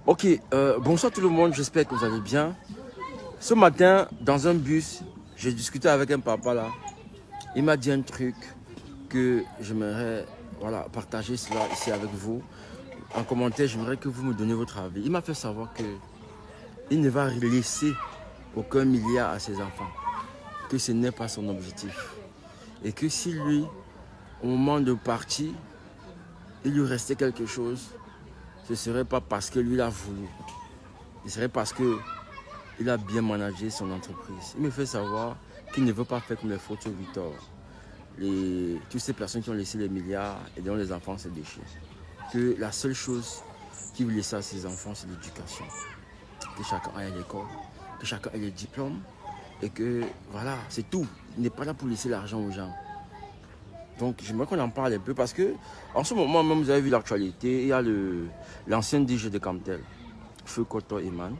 Ok, bonsoir tout le monde, j'espère que vous allez bien. Ce matin, dans un bus, j'ai discuté avec un papa là. Il m'a dit un truc que j'aimerais partager cela ici avec vous. En commentaire, j'aimerais que vous me donniez votre avis. Il m'a fait savoir que il ne va laisser aucun milliard à ses enfants. Que ce n'est pas son objectif. Et que si lui, au moment de partir, il lui restait quelque chose, ce ne serait pas parce que lui l'a voulu. Ce serait parce qu'il a bien managé son entreprise. Il me fait savoir qu'il ne veut pas faire comme les photos Victor. Toutes ces personnes qui ont laissé les milliards et dont les enfants se déchirent. Que la seule chose qu'il veut laisser à ses enfants, c'est l'éducation. Que chacun aille à l'école, que chacun ait les diplômes. Et que voilà, c'est tout. Il n'est pas là pour laisser l'argent aux gens. Donc j'aimerais qu'on en parle un peu parce que en ce moment même, vous avez vu l'actualité, il y a l'ancien DG de Camtel, Feu Koto Eman,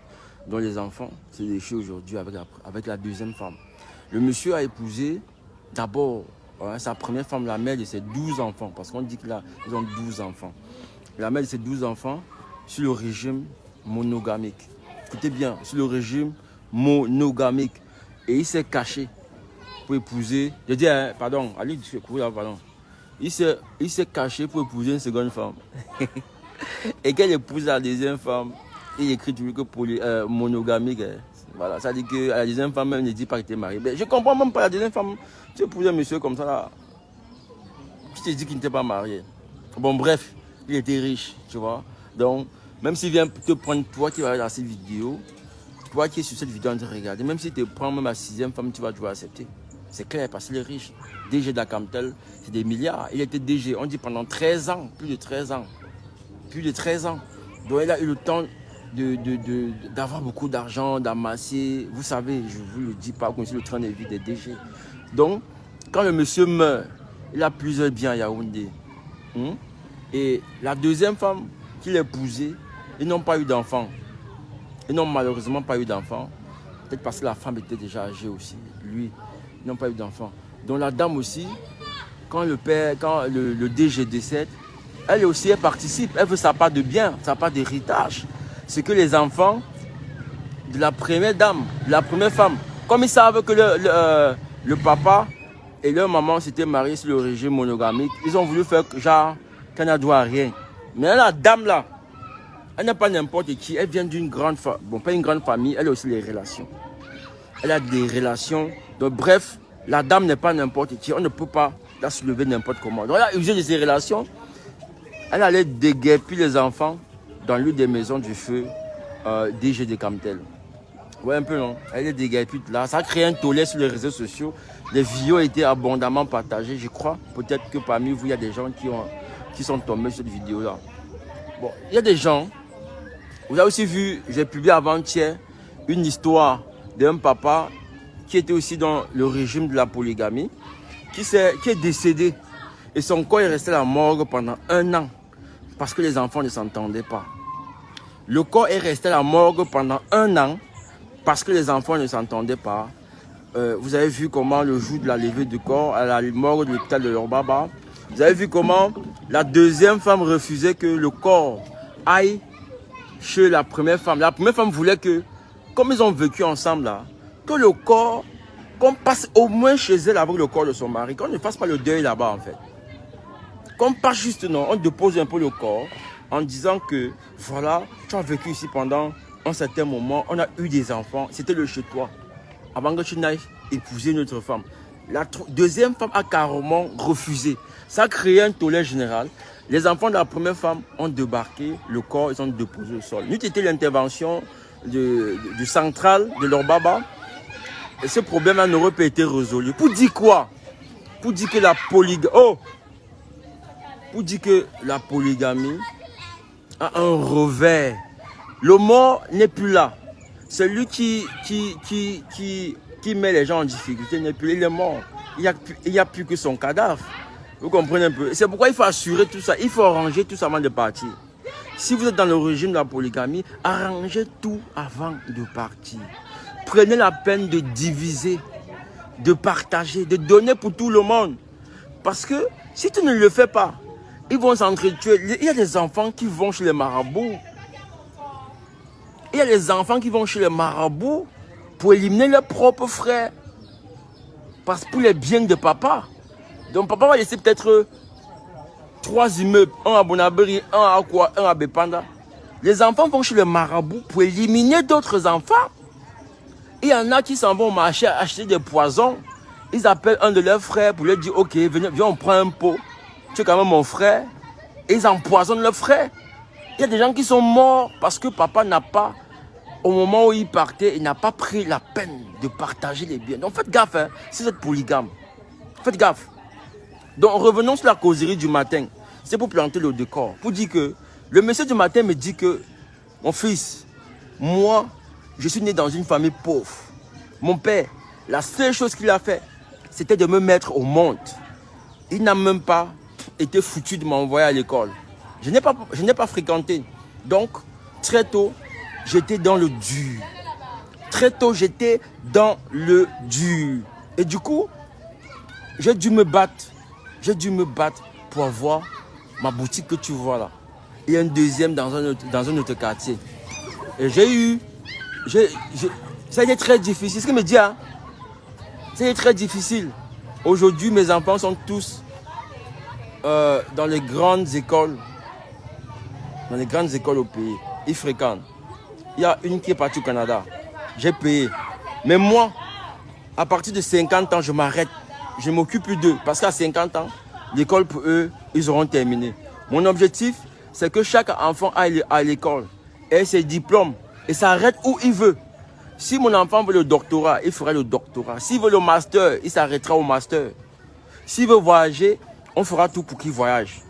dont les enfants se déchirent aujourd'hui avec la deuxième femme. Le monsieur a épousé d'abord sa première femme, la mère de ses 12 enfants, parce qu'on dit qu'ils ont 12 enfants. La mère de ses 12 enfants sur le régime monogamique. Écoutez bien, sur le régime monogamique. Et il s'est caché pour épouser, je dis, pardon, allez, pardon. Il s'est caché pour épouser une seconde femme. Et qu'elle épouse la deuxième femme, il écrit toujours que pour monogamique. Voilà, ça dit que la deuxième femme même ne dit pas qu'il était marié. Mais je comprends même pas la deuxième femme. Tu épouses un monsieur comme ça là, qui te dit qu'il n'était pas marié. Bon, bref, il était riche, tu vois. Donc, même s'il vient te prendre, toi qui vas dans cette vidéo, toi qui es sur cette vidéo en train de regarder, même s'il te prend même la sixième femme, tu vas accepter. C'est clair, parce qu'il est riche. DG d'Acamtel, c'est des milliards. Il était DG, on dit pendant 13 ans, plus de 13 ans. Plus de 13 ans. Donc il a eu le temps d'avoir beaucoup d'argent, d'amasser. Vous savez, je ne vous le dis pas, comme c'est le train de vie des DG. Donc, quand le monsieur meurt, il a plusieurs biens à Yaoundé. Et la deuxième femme qu'il a épousée, ils n'ont pas eu d'enfant. Ils n'ont malheureusement pas eu d'enfant. Peut-être parce que la femme était déjà âgée aussi. Lui, ils n'ont pas eu d'enfant. Donc la dame aussi, quand le DG décède, elle aussi, elle participe. Elle veut sa part de bien, sa part d'héritage. C'est que les enfants de la première dame, de la première femme, comme ils savent que le papa et leur maman s'étaient mariés sur le régime monogamique, ils ont voulu faire genre qu'elle n'a droit à rien. Mais la dame là, elle n'est pas n'importe qui. Elle vient d'une grande famille. Bon, pas une grande famille, elle a aussi les relations. Elle a des relations. Donc, bref, la dame n'est pas n'importe qui. On ne peut pas la soulever n'importe comment. Donc, elle a usé de ses relations. Elle allait déguerpir les enfants dans l'une des maisons du feu DG de Camtel. Ouais, un peu, non? Elle est déguerpie là. Ça a créé un tollé sur les réseaux sociaux. Les vidéos étaient abondamment partagées, je crois. Peut-être que parmi vous, il y a des gens qui sont tombés sur cette vidéo-là. Bon, il y a des gens. Vous avez aussi vu, j'ai publié avant-hier une histoire d'un papa qui était aussi dans le régime de la polygamie, qui est décédé. Et son corps est resté à la morgue pendant 1 an parce que les enfants ne s'entendaient pas. Le corps est resté à la morgue pendant 1 an parce que les enfants ne s'entendaient pas. Vous avez vu comment le jour de la levée du corps à la morgue de l'hôpital de Lorbaba, vous avez vu comment la deuxième femme refusait que le corps aille chez la première femme. La première femme voulait que, comme ils ont vécu ensemble là, que le corps, qu'on passe au moins chez elle avec le corps de son mari, qu'on ne fasse pas le deuil là-bas en fait. Qu'on passe juste non, on dépose un peu le corps en disant que voilà, tu as vécu ici pendant un certain moment, on a eu des enfants, c'était le chez toi. Avant que tu n'ailles épouser une autre femme. La deuxième femme a carrément refusé. Ça a créé un tollé général. Les enfants de la première femme ont débarqué, le corps, ils ont déposé au sol. Nous, c'était l'intervention du central de leur baba. Et ce problème-là n'aurait pas été résolu. Pour dire quoi? Pour dire que la polygamie... Oh! Pour dire que la polygamie a un revers. Le mort n'est plus là. Celui qui met les gens en difficulté n'est plus. Il est mort. Il n'y a plus que son cadavre. Vous comprenez un peu? C'est pourquoi il faut assurer tout ça. Il faut arranger tout ça avant de partir. Si vous êtes dans le régime de la polygamie, arrangez tout avant de partir. Prenez la peine de diviser, de partager, de donner pour tout le monde. Parce que si tu ne le fais pas, ils vont s'entretuer. Il y a des enfants qui vont chez les marabouts. Il y a les enfants qui vont chez les marabouts pour éliminer leurs propres frères. Parce que pour les biens de papa. Donc papa va laisser peut-être 3 immeubles. Un à Bonaberi, un à Akwa, un à Bepanda. Les enfants vont chez les marabouts pour éliminer d'autres enfants. Il y en a qui s'en vont au marché acheter des poisons. Ils appellent un de leurs frères pour lui dire, ok, viens, on prend un pot. Tu es quand même mon frère. Et ils empoisonnent leur frère. Il y a des gens qui sont morts parce que papa n'a pas, au moment où il partait, il n'a pas pris la peine de partager les biens. Donc faites gaffe, hein, si vous êtes polygame. Faites gaffe. Donc revenons sur la causerie du matin. C'est pour planter le décor. Pour dire que le monsieur du matin me dit que, mon fils, moi, je suis né dans une famille pauvre. Mon père, la seule chose qu'il a fait, c'était de me mettre au monde. Il n'a même pas été foutu de m'envoyer à l'école. Je n'ai pas fréquenté. Donc, très tôt, j'étais dans le dur. Très tôt, j'étais dans le dur. Et du coup, j'ai dû me battre. J'ai dû me battre pour avoir ma boutique que tu vois là. Et un deuxième dans un autre quartier. Et ça a été très difficile. Ce qu'il me dit, hein, ça a été très difficile. Aujourd'hui, mes enfants sont tous dans les grandes écoles. Dans les grandes écoles au pays. Ils fréquentent. Il y a une qui est partie au Canada. J'ai payé. Mais moi, à partir de 50 ans, je m'arrête. Je ne m'occupe plus d'eux. Parce qu'à 50 ans, l'école pour eux, ils auront terminé. Mon objectif, c'est que chaque enfant aille à l'école, ait ses diplômes et s'arrête où il veut. Si mon enfant veut le doctorat, il fera le doctorat. S'il veut le master, il s'arrêtera au master. S'il veut voyager, on fera tout pour qu'il voyage.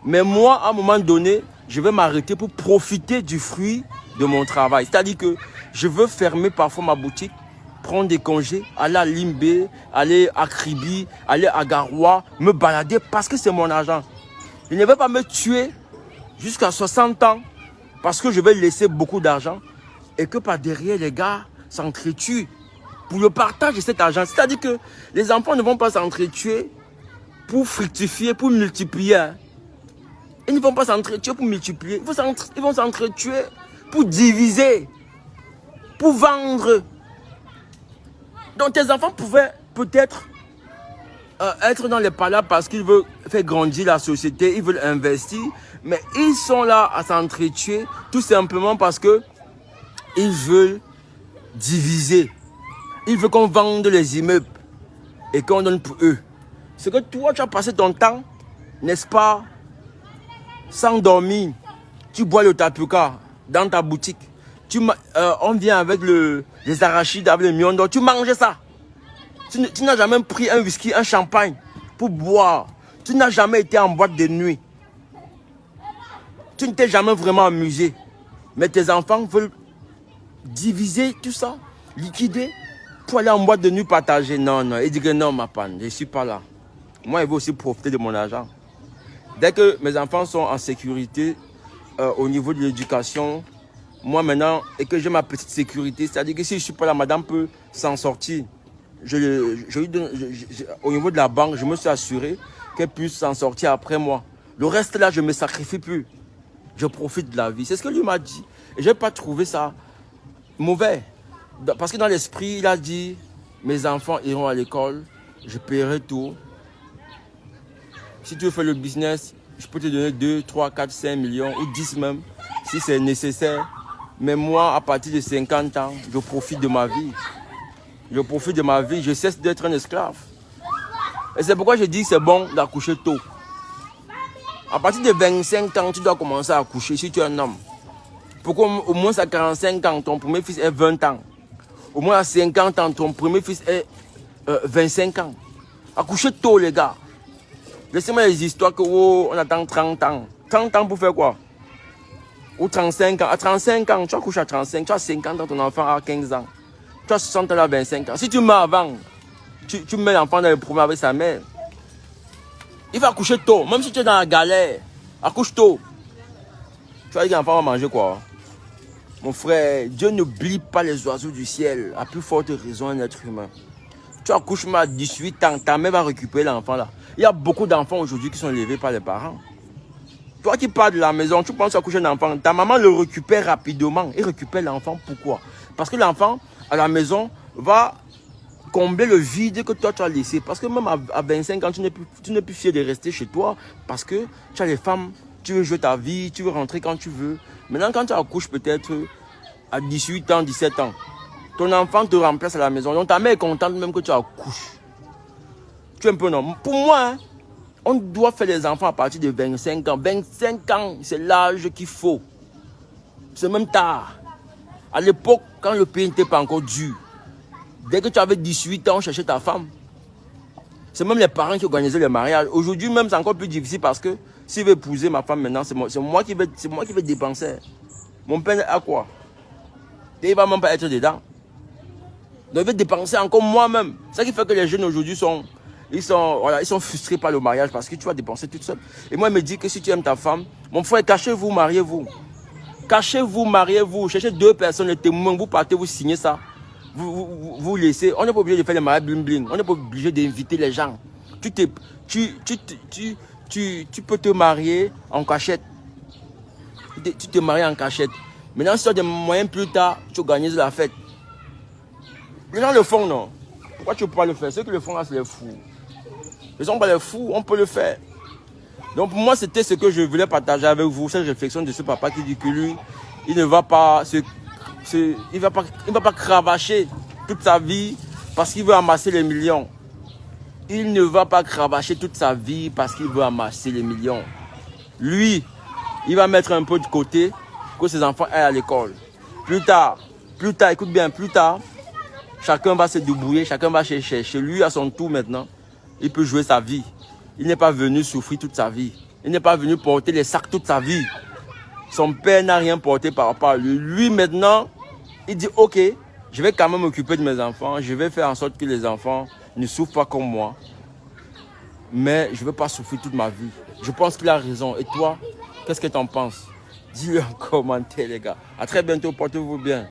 Mais moi, à un moment donné, je vais m'arrêter pour profiter du fruit de mon travail. C'est-à-dire que je veux fermer parfois ma boutique, prendre des congés, aller à Limbé, aller à Kribi, aller à Garoua, me balader parce que c'est mon argent. Je ne vais pas me tuer jusqu'à 60 ans parce que je vais laisser beaucoup d'argent et que par derrière, les gars s'entretuent pour le partage de cet argent. C'est-à-dire que les enfants ne vont pas s'entretuer pour fructifier, pour multiplier. Hein. Ils ne vont pas s'entretuer pour multiplier. Ils vont s'entretuer pour diviser, pour vendre. Donc tes enfants pouvaient peut-être être dans les palais parce qu'ils veulent faire grandir la société, ils veulent investir, mais ils sont là à s'entretuer tout simplement parce que ils veulent diviser. Ils veulent qu'on vende les immeubles et qu'on donne pour eux. C'est que toi, tu as passé ton temps, n'est-ce pas, sans dormir. Tu bois le tapioca dans ta boutique. On vient avec les arachides, avec le miondo. Tu manges ça. Tu n'as jamais pris un whisky, un champagne pour boire. Tu n'as jamais été en boîte de nuit. Tu ne t'es jamais vraiment amusé. Mais tes enfants veulent diviser tout ça, liquider, pour aller en boîte de nuit partager. Non, non. Ils disent que non, ma panne, je ne suis pas là. Moi, il veux aussi profiter de mon argent. Dès que mes enfants sont en sécurité au niveau de l'éducation, moi maintenant, et que j'ai ma petite sécurité, c'est-à-dire que si je ne suis pas là, madame peut s'en sortir. Au niveau de la banque, je me suis assuré qu'elle puisse s'en sortir après moi. Le reste là, je ne me sacrifie plus. Je profite de la vie. C'est ce que lui m'a dit. Et je n'ai pas trouvé ça mauvais. Parce que dans l'esprit, il a dit, mes enfants iront à l'école, je paierai tout. Si tu veux faire le business, je peux te donner 2, 3, 4, 5 millions ou 10 même, si c'est nécessaire. Mais moi, à partir de 50 ans, je profite de ma vie. Je profite de ma vie, je cesse d'être un esclave. Et c'est pourquoi je dis que c'est bon d'accoucher tôt. À partir de 25 ans, tu dois commencer à accoucher si tu es un homme. Pourquoi au moins à 45 ans, ton premier fils est 20 ans. Au moins à 50 ans, ton premier fils est 25 ans. Accouchez tôt, les gars. Laissez-moi les histoires que on attend 30 ans. 30 ans pour faire quoi? Ou 35 ans. À 35 ans, tu accouches à 35. Tu as 50 ans, ton enfant a 15 ans. Tu as 60 ans à 25 ans. Si tu meurs avant, tu mets l'enfant dans le problème avec sa mère. Il va accoucher tôt. Même si tu es dans la galère, accouche tôt. Tu vas dire que l'enfant va manger quoi? Mon frère, Dieu n'oublie pas les oiseaux du ciel. À plus forte raison, un être humain. Tu accouches à 18 ans, ta mère va récupérer l'enfant là. Il y a beaucoup d'enfants aujourd'hui qui sont élevés par les parents. Toi qui pars de la maison, tu penses à coucher un enfant, ta maman le récupère rapidement. Et récupère l'enfant, pourquoi? Parce que l'enfant, à la maison, va combler le vide que toi tu as laissé. Parce que même à 25 ans, tu n'es plus fier de rester chez toi. Parce que tu as les femmes, tu veux jouer ta vie, tu veux rentrer quand tu veux. Maintenant, quand tu accouches peut-être à 18 ans, 17 ans, ton enfant te remplace à la maison. Donc ta mère est contente même que tu accouches. Tu es un peu non. Pour moi, hein, on doit faire les enfants à partir de 25 ans. 25 ans, c'est l'âge qu'il faut. C'est même tard. À l'époque, quand le pays n'était pas encore dur, dès que tu avais 18 ans, on cherchait ta femme. C'est même les parents qui organisaient les mariages. Aujourd'hui même, c'est encore plus difficile parce que s'il veut épouser ma femme maintenant, c'est moi qui vais dépenser. Mon père a quoi? Et il ne va même pas être dedans. Donc il veut dépenser encore moi-même. C'est ça qui fait que les jeunes aujourd'hui ils sont frustrés par le mariage parce que tu vas dépenser toute seule. Et moi, il me dit que si tu aimes ta femme, mon frère, cachez-vous, mariez-vous. Cachez-vous, mariez-vous. Cherchez 2 personnes, les témoins, vous partez, vous signez ça. Vous laissez. On n'est pas obligé de faire les mariages bling bling. On n'est pas obligé d'inviter les gens. Tu peux te marier en cachette. Tu te maries en cachette. Maintenant, si tu as des moyens plus tard, tu organises la fête. Les gens le font, non? Pourquoi tu ne peux pas le faire? Ceux qui le font là, c'est les fous. Ils sont pas les fous, on peut le faire. Donc pour moi, c'était ce que je voulais partager avec vous, cette réflexion de ce papa qui dit que lui, il ne va pas il va pas cravacher toute sa vie parce qu'il veut amasser les millions. Il ne va pas cravacher toute sa vie parce qu'il veut amasser les millions. Lui, il va mettre un peu de côté pour que ses enfants aillent à l'école. Plus tard, écoute bien, plus tard, chacun va se débrouiller, chacun va chercher. Lui, à son tour maintenant, il peut jouer sa vie. Il n'est pas venu souffrir toute sa vie. Il n'est pas venu porter les sacs toute sa vie. Son père n'a rien porté par rapport à lui. Lui, maintenant, il dit, ok, je vais quand même m'occuper de mes enfants. Je vais faire en sorte que les enfants ne souffrent pas comme moi. Mais je ne veux pas souffrir toute ma vie. Je pense qu'il a raison. Et toi, qu'est-ce que tu en penses? Dis-le en commentaire, les gars. À très bientôt, portez-vous bien.